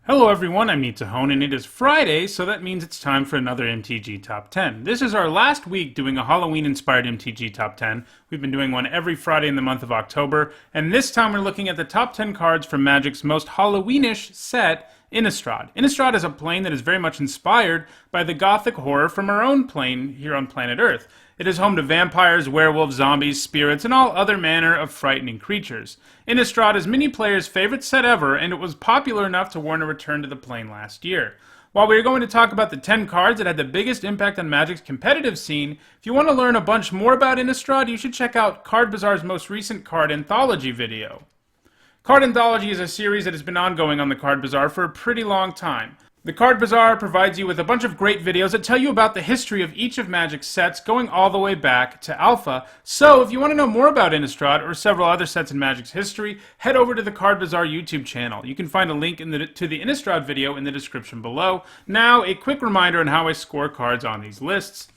Hello everyone, I'm Nitahone, and it is Friday, so that means it's time for another MTG Top 10. This is our last week doing a Halloween-inspired MTG Top 10. We've been doing one every Friday in the month of October, and this time we're looking at the top 10 cards from Magic's most Halloweenish set, Innistrad. Innistrad is a plane that is very much inspired by the gothic horror from our own plane here on planet Earth. It is home to vampires, werewolves, zombies, spirits, and all other manner of frightening creatures. Innistrad is many players' favorite set ever, and it was popular enough to warrant a return to the plane last year. While we are going to talk about the 10 cards that had the biggest impact on Magic's competitive scene, if you want to learn a bunch more about Innistrad, you should check out Card Bazaar's most recent Card Anthology video. Card Anthology is a series that has been ongoing on the Card Bazaar for a pretty long time. The Card Bazaar provides you with a bunch of great videos that tell you about the history of each of Magic's sets going all the way back to Alpha. So if you want to know more about Innistrad or several other sets in Magic's history, head over to the Card Bazaar YouTube channel. You can find a link to the Innistrad video in the description below. Now, a quick reminder on how I score cards on these lists.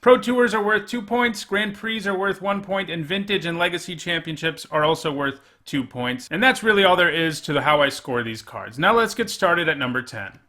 Pro Tours are worth 2 points, Grand Prix are worth 1 point, and Vintage and Legacy Championships are also worth 2 points. And that's really all there is to how I score these cards. Now let's get started at number 10.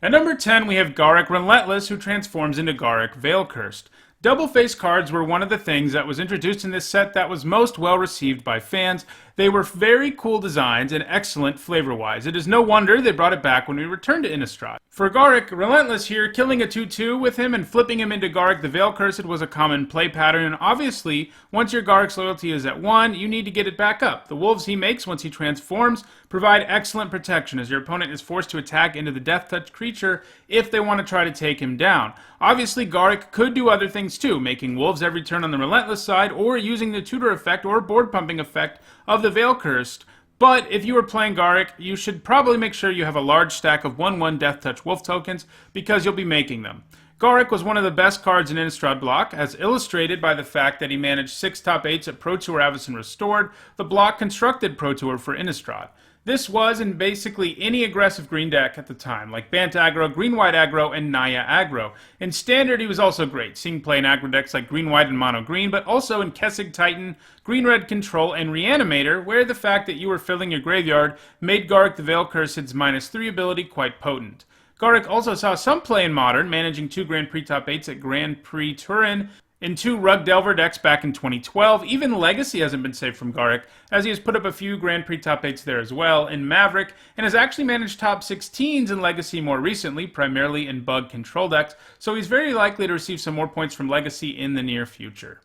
At number 10, we have Garruk Relentless, who transforms into Garruk Veilcursed. Double-face cards were one of the things that was introduced in this set that was most well-received by fans. They were very cool designs and excellent flavor-wise. It is no wonder they brought it back when we returned to Innistrad. For Garruk Relentless here, killing a 2-2 with him and flipping him into Garruk the Veilcursed was a common play pattern, and obviously, once your Garruk's loyalty is at 1, you need to get it back up. The wolves he makes once he transforms provide excellent protection, as your opponent is forced to attack into the Death Touch creature if they want to try to take him down. Obviously, Garruk could do other things too, making wolves every turn on the Relentless side, or using the tutor effect or board pumping effect of the Veilcursed. But if you are playing Garruk, you should probably make sure you have a large stack of 1/1 Death Touch Wolf tokens, because you'll be making them. Garruk was one of the best cards in Innistrad block, as illustrated by the fact that he managed 6 top 8s at Pro Tour Avacyn Restored, the block constructed Pro Tour for Innistrad. This was in basically any aggressive green deck at the time, like Bant aggro, green-white aggro, and Naya aggro. In Standard, he was also great, seeing play in aggro decks like green-white and mono-green, but also in Kessig Titan, green-red Control, and Reanimator, where the fact that you were filling your graveyard made Garruk the Veilcursed's -3 ability quite potent. Garruk also saw some play in Modern, managing 2 Grand Prix top 8s at Grand Prix Turin, in 2 Rug Delver decks back in 2012. Even Legacy hasn't been safe from Garruk, as he has put up a few Grand Prix top 8s there as well in Maverick, and has actually managed top 16s in Legacy more recently, primarily in Bug control decks, so he's very likely to receive some more points from Legacy in the near future.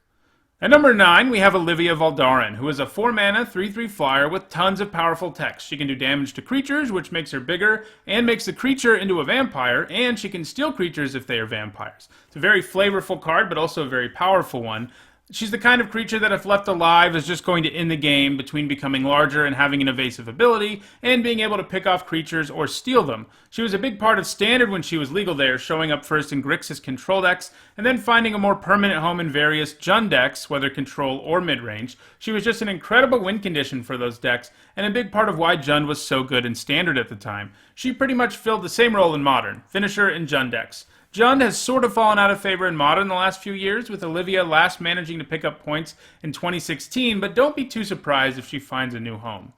At number 9, we have Olivia Valdarin, who is a 4-mana, 3/3 flyer with tons of powerful text. She can do damage to creatures, which makes her bigger, and makes the creature into a vampire, and she can steal creatures if they are vampires. It's a very flavorful card, but also a very powerful one. She's the kind of creature that if left alive is just going to end the game between becoming larger and having an evasive ability, and being able to pick off creatures or steal them. She was a big part of Standard when she was legal there, showing up first in Grixis control decks, and then finding a more permanent home in various Jund decks, whether control or mid-range. She was just an incredible win condition for those decks, and a big part of why Jund was so good in Standard at the time. She pretty much filled the same role in Modern, finisher in Jund decks. Jund has sort of fallen out of favor in Modern the last few years, with Olivia last managing to pick up points in 2016, but don't be too surprised if she finds a new home.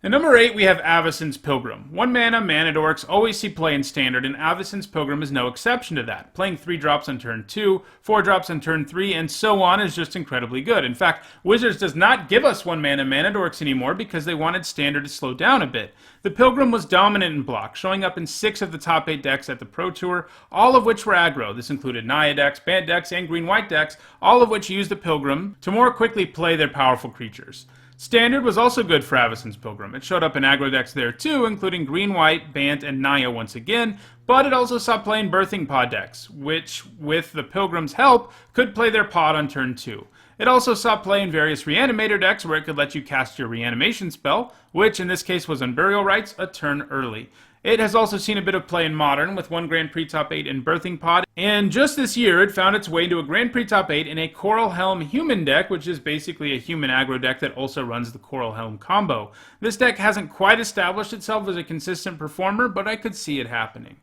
At number 8, we have Avacyn's Pilgrim. 1-mana Mana-Dorks always see play in Standard, and Avacyn's Pilgrim is no exception to that. Playing 3 drops on turn 2, 4 drops on turn 3, and so on is just incredibly good. In fact, Wizards does not give us 1-mana Mana-Dorks anymore because they wanted Standard to slow down a bit. The Pilgrim was dominant in block, showing up in 6 of the top 8 decks at the Pro Tour, all of which were aggro. This included Naya decks, Bant decks, and green-white decks, all of which used the Pilgrim to more quickly play their powerful creatures. Standard was also good for Avacyn's Pilgrim. It showed up in aggro decks there too, including green-white, Bant, and Naya once again, but it also saw play in Birthing Pod decks, which, with the Pilgrim's help, could play their pod on turn 2. It also saw play in various Reanimator decks where it could let you cast your Reanimation spell, which in this case was on Burial Rites, a turn early. It has also seen a bit of play in Modern, with 1 Grand Prix top 8 in Birthing Pod, and just this year it found its way into a Grand Prix top 8 in a Coral Helm human deck, which is basically a human aggro deck that also runs the Coral Helm combo. This deck hasn't quite established itself as a consistent performer, but I could see it happening.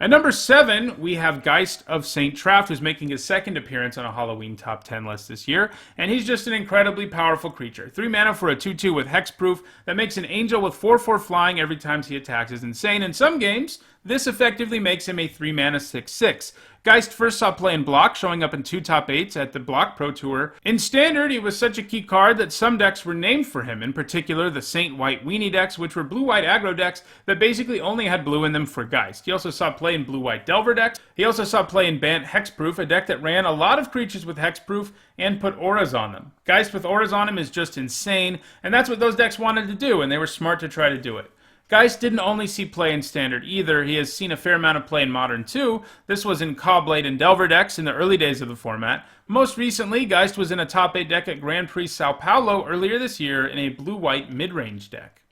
At number 7, we have Geist of St Trout, who's making his second appearance on a Halloween top 10 list this year, and he's just an incredibly powerful creature. 3 mana for a 2/2 with hexproof that makes an angel with 4/4 flying every time he attacks is insane. In some games, this effectively makes him a 3 mana 6/6. Geist first saw play in Block, showing up in 2 top 8s at the Block Pro Tour. In Standard, he was such a key card that some decks were named for him, in particular the Saint White Weenie decks, which were blue-white aggro decks that basically only had blue in them for Geist. He also saw play in blue-white Delver decks. He also saw play in Bant Hexproof, a deck that ran a lot of creatures with Hexproof and put auras on them. Geist with auras on him is just insane, and that's what those decks wanted to do, and they were smart to try to do it. Geist didn't only see play in Standard either. He has seen a fair amount of play in Modern too. This was in Caw-Blade and Delver decks in the early days of the format. Most recently, Geist was in a top 8 deck at Grand Prix Sao Paulo earlier this year in a blue-white mid-range deck.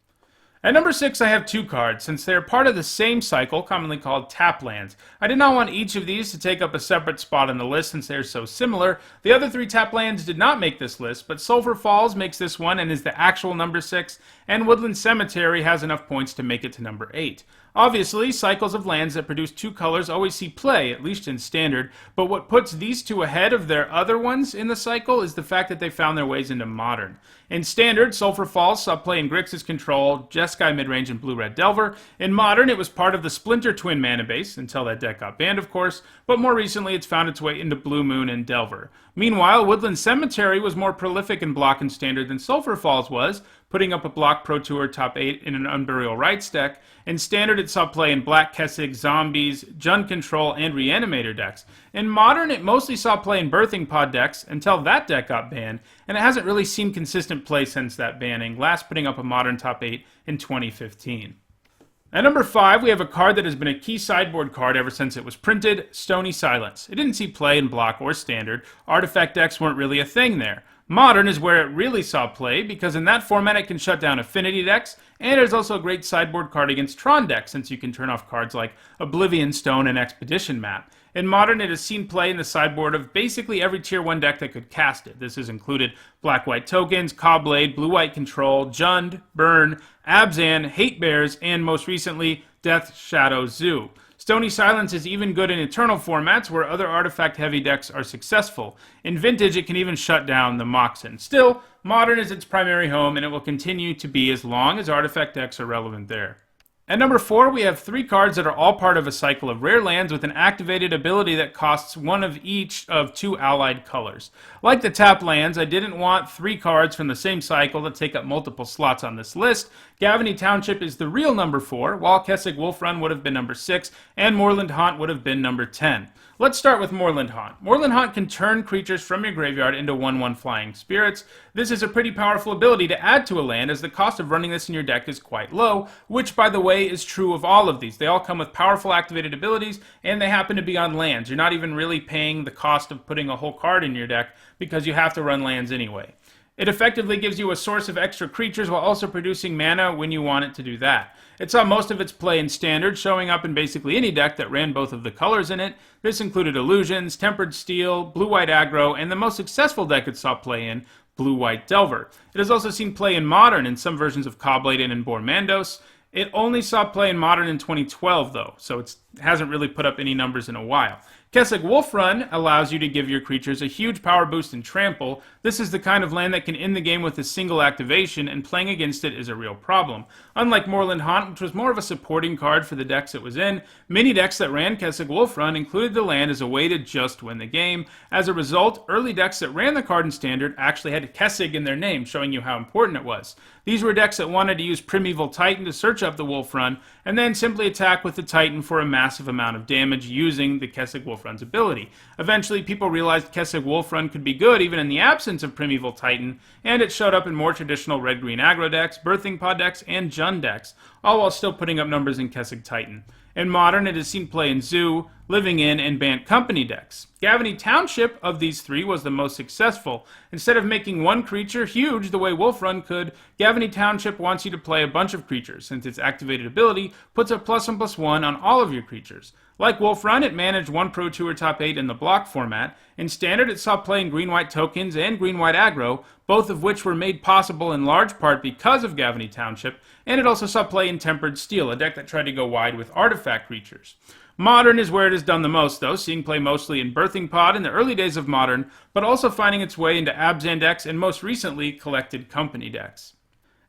At number 6, I have 2 cards, since they are part of the same cycle, commonly called tap lands. I did not want each of these to take up a separate spot on the list since they are so similar. The other 3 tap lands did not make this list, but Sulphur Falls makes this one and is the actual number 6, and Woodland Cemetery has enough points to make it to number 8. Obviously, cycles of lands that produce 2 colors always see play, at least in Standard, but what puts these 2 ahead of their other ones in the cycle is the fact that they found their ways into Modern. In Standard, Sulphur Falls saw play in Grixis Control, Jeskai Midrange, and Blue-Red Delver. In Modern, it was part of the Splinter Twin mana base, until that deck got banned, of course, but more recently it's found its way into Blue Moon and Delver. Meanwhile, Woodland Cemetery was more prolific in Block and Standard than Sulphur Falls was, putting up a Block Pro Tour top 8 in an Unburial Rites deck. In Standard, it saw play in Black Kessig, Zombies, Jund Control, and Reanimator decks. In Modern, it mostly saw play in Birthing Pod decks until that deck got banned, and it hasn't really seen consistent play since that banning, last putting up a Modern top 8 in 2015. At number 5, we have a card that has been a key sideboard card ever since it was printed, Stony Silence. It didn't see play in Block or Standard. Artifact decks weren't really a thing there. Modern is where it really saw play, because in that format it can shut down affinity decks, and it is also a great sideboard card against Tron decks, since you can turn off cards like Oblivion Stone and Expedition Map. In Modern, it has seen play in the sideboard of basically every Tier 1 deck that could cast it. This has included Black-White Tokens, Caw-Blade, Blue-White Control, Jund, Burn, Abzan, Hate Bears, and most recently, Death Shadow Zoo. Stony Silence is even good in Eternal formats where other artifact-heavy decks are successful. In Vintage, it can even shut down the Moxen. Still, Modern is its primary home, and it will continue to be as long as artifact decks are relevant there. At number 4, we have 3 cards that are all part of a cycle of rare lands with an activated ability that costs one of each of 2 allied colors. Like the tap lands, I didn't want 3 cards from the same cycle that take up multiple slots on this list. Gavany Township is the real number 4, while Kessig Wolfrun would have been number 6, and Moreland Hunt would have been number 10. Let's start with Moreland Hunt. Moreland Hunt can turn creatures from your graveyard into 1/1 flying spirits. This is a pretty powerful ability to add to a land, as the cost of running this in your deck is quite low, which, by the way, is true of all of these. They all come with powerful activated abilities, and they happen to be on lands. You're not even really paying the cost of putting a whole card in your deck, because you have to run lands anyway. It effectively gives you a source of extra creatures while also producing mana when you want it to do that. It saw most of its play in Standard, showing up in basically any deck that ran both of the colors in it. This included Illusions, Tempered Steel, Blue-White Aggro, and the most successful deck it saw play in, Blue-White Delver. It has also seen play in Modern in some versions of Caw-Blade and in Bormandos. It only saw play in Modern in 2012, though, so it hasn't really put up any numbers in a while. Kessig Wolfrun allows you to give your creatures a huge power boost and trample. This is the kind of land that can end the game with a single activation, and playing against it is a real problem. Unlike Moreland Hunt, which was more of a supporting card for the decks it was in, many decks that ran Kessig Wolfrun included the land as a way to just win the game. As a result, early decks that ran the card in Standard actually had Kessig in their name, showing you how important it was. These were decks that wanted to use Primeval Titan to search up the Wolfrun, and then simply attack with the Titan for a massive amount of damage using the Kessig Wolfrun's ability. Eventually, people realized Kessig Wolfrun could be good even in the absence of Primeval Titan, and it showed up in more traditional red-green aggro decks, Birthing Pod decks, and Jund decks, all while still putting up numbers in Kessig Titan. In Modern, it has seen play in Zoo, Living In, and Bant Company decks. Gavany Township of these 3 was the most successful. Instead of making one creature huge the way Wolfrun could, Gavany Township wants you to play a bunch of creatures, since its activated ability puts a +1/+1 on all of your creatures. Like Wolfrun, it managed 1 Pro Tour top 8 in the Block format. In Standard, it saw play in Green-White Tokens and Green-White Aggro, both of which were made possible in large part because of Gavany Township, and it also saw play in Tempered Steel, a deck that tried to go wide with artifact creatures. Modern is where it is done the most, though, seeing play mostly in Birthing Pod in the early days of Modern, but also finding its way into Abzan decks and most recently Collected Company decks.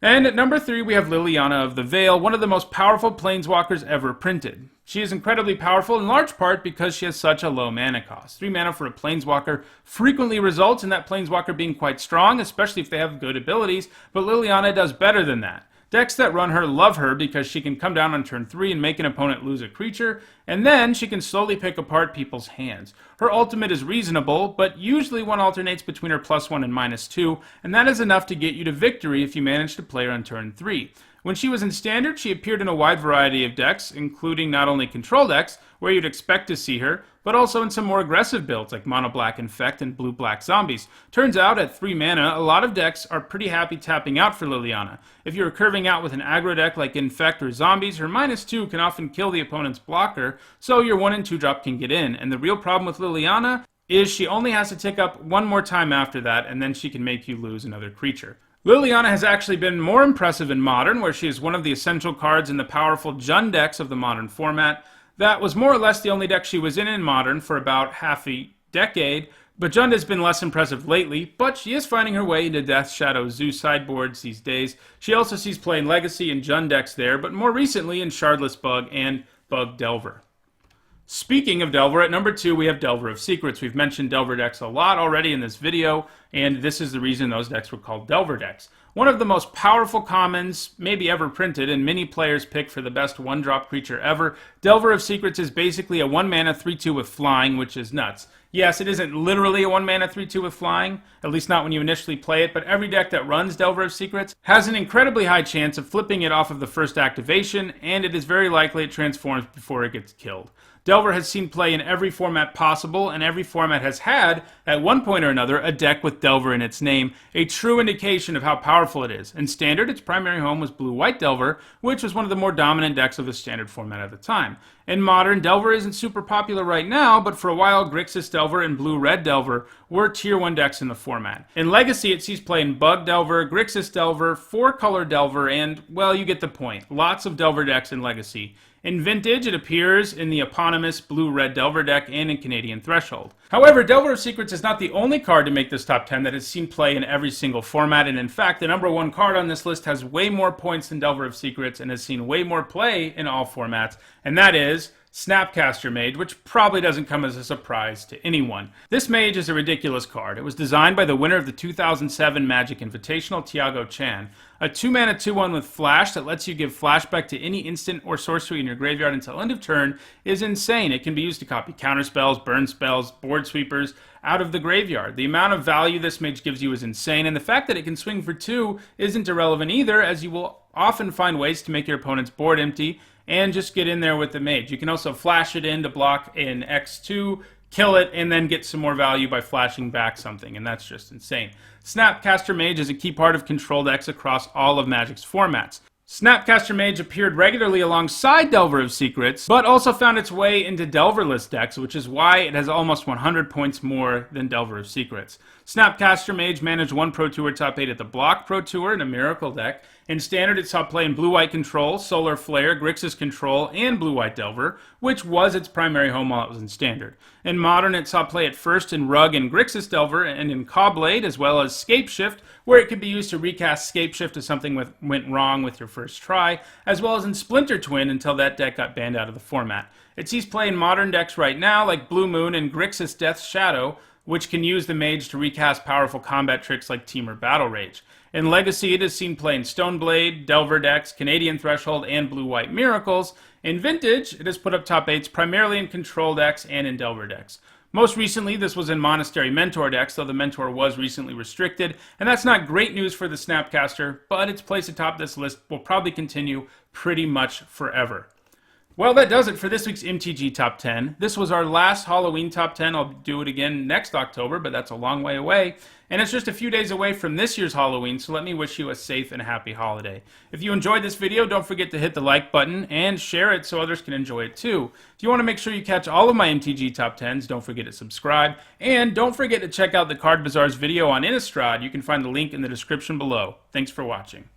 And at number 3, we have Liliana of the Veil, one of the most powerful planeswalkers ever printed. She is incredibly powerful in large part because she has such a low mana cost. 3 mana for a planeswalker frequently results in that planeswalker being quite strong, especially if they have good abilities, but Liliana does better than that. Decks that run her love her because she can come down on turn 3 and make an opponent lose a creature, and then she can slowly pick apart people's hands. Her ultimate is reasonable, but usually one alternates between her +1 and -2, and that is enough to get you to victory if you manage to play her on turn 3. When she was in Standard, she appeared in a wide variety of decks, including not only control decks, where you'd expect to see her, but also in some more aggressive builds like Mono-Black Infect and Blue-Black Zombies. Turns out, at 3 mana, a lot of decks are pretty happy tapping out for Liliana. If you're curving out with an aggro deck like Infect or Zombies, her -2 can often kill the opponent's blocker, so your 1 and 2 drop can get in. And the real problem with Liliana is she only has to tick up one more time after that, and then she can make you lose another creature. Liliana has actually been more impressive in Modern, where she is one of the essential cards in the powerful Jund decks of the Modern format. That was more or less the only deck she was in Modern for about half a decade, but Jund has been less impressive lately, but she is finding her way into Death Shadow Zoo sideboards these days. She also sees play in Legacy and Jund decks there, but more recently in Shardless Bug and Bug Delver. Speaking of Delver, at number 2 we have Delver of Secrets. We've mentioned Delver decks a lot already in this video, and this is the reason those decks were called Delver decks. One of the most powerful commons maybe ever printed, and many players pick for the best 1-drop creature ever. Delver of Secrets is basically a 1-mana 3/2 with flying, which is nuts. Yes, it isn't literally a 1-mana 3/2 with flying, at least not when you initially play it, but every deck that runs Delver of Secrets has an incredibly high chance of flipping it off of the first activation, and it is very likely it transforms before it gets killed. Delver has seen play in every format possible, and every format has had, at one point or another, a deck with Delver in its name, a true indication of how powerful it is. In Standard, its primary home was Blue-White Delver, which was one of the more dominant decks of the Standard format at the time. In Modern, Delver isn't super popular right now, but for a while, Grixis Delver and Blue-Red Delver were tier 1 decks in the format. In Legacy, it sees play in Bug Delver, Grixis Delver, 4-color Delver, and, well, you get the point. Lots of Delver decks in Legacy. In Vintage, it appears in the eponymous Blue-Red Delver deck and in Canadian Threshold. However, Delver of Secrets is not the only card to make this top 10 that has seen play in every single format, and in fact, the number 1 card on this list has way more points than Delver of Secrets and has seen way more play in all formats, and that is Snapcaster Mage, which probably doesn't come as a surprise to anyone. This Mage is a ridiculous card. It was designed by the winner of the 2007 Magic Invitational, Tiago Chan. A 2-mana 2/1 with Flash that lets you give flashback to any instant or sorcery in your graveyard until end of turn is insane. It can be used to copy counterspells, burn spells, board sweepers out of the graveyard. The amount of value this Mage gives you is insane, and the fact that it can swing for 2 isn't irrelevant either, as you will often find ways to make your opponent's board empty and just get in there with the Mage. You can also flash it in to block an X2, kill it, and then get some more value by flashing back something, and that's just insane. Snapcaster Mage is a key part of control decks across all of Magic's formats. Snapcaster Mage appeared regularly alongside Delver of Secrets, but also found its way into Delverless decks, which is why it has almost 100 points more than Delver of Secrets. Snapcaster Mage managed 1 Pro Tour top 8 at the Block Pro Tour in a Miracle deck. In Standard, it saw play in Blue-White Control, Solar Flare, Grixis Control, and Blue-White Delver, which was its primary home while it was in Standard. In Modern, it saw play at first in Rug and Grixis Delver, and in Cawblade, as well as Scapeshift, where it could be used to recast Scapeshift if something went wrong with your first try, as well as in Splinter Twin until that deck got banned out of the format. It sees play in Modern decks right now, like Blue Moon and Grixis Death's Shadow, which can use the Mage to recast powerful combat tricks like Temur Battle Rage. In Legacy, it has seen play in Stoneblade, Delver decks, Canadian Threshold, and Blue-White Miracles. In Vintage, it has put up top 8s primarily in Control decks and in Delver decks. Most recently, this was in Monastery Mentor decks, though the Mentor was recently restricted, and that's not great news for the Snapcaster, but its place atop this list will probably continue pretty much forever. Well, that does it for this week's MTG Top 10. This was our last Halloween Top 10. I'll do it again next October, but that's a long way away. And it's just a few days away from this year's Halloween, so let me wish you a safe and happy holiday. If you enjoyed this video, don't forget to hit the like button and share it so others can enjoy it too. If you want to make sure you catch all of my MTG Top 10s, don't forget to subscribe. And don't forget to check out the Card Bazaar's video on Innistrad. You can find the link in the description below. Thanks for watching.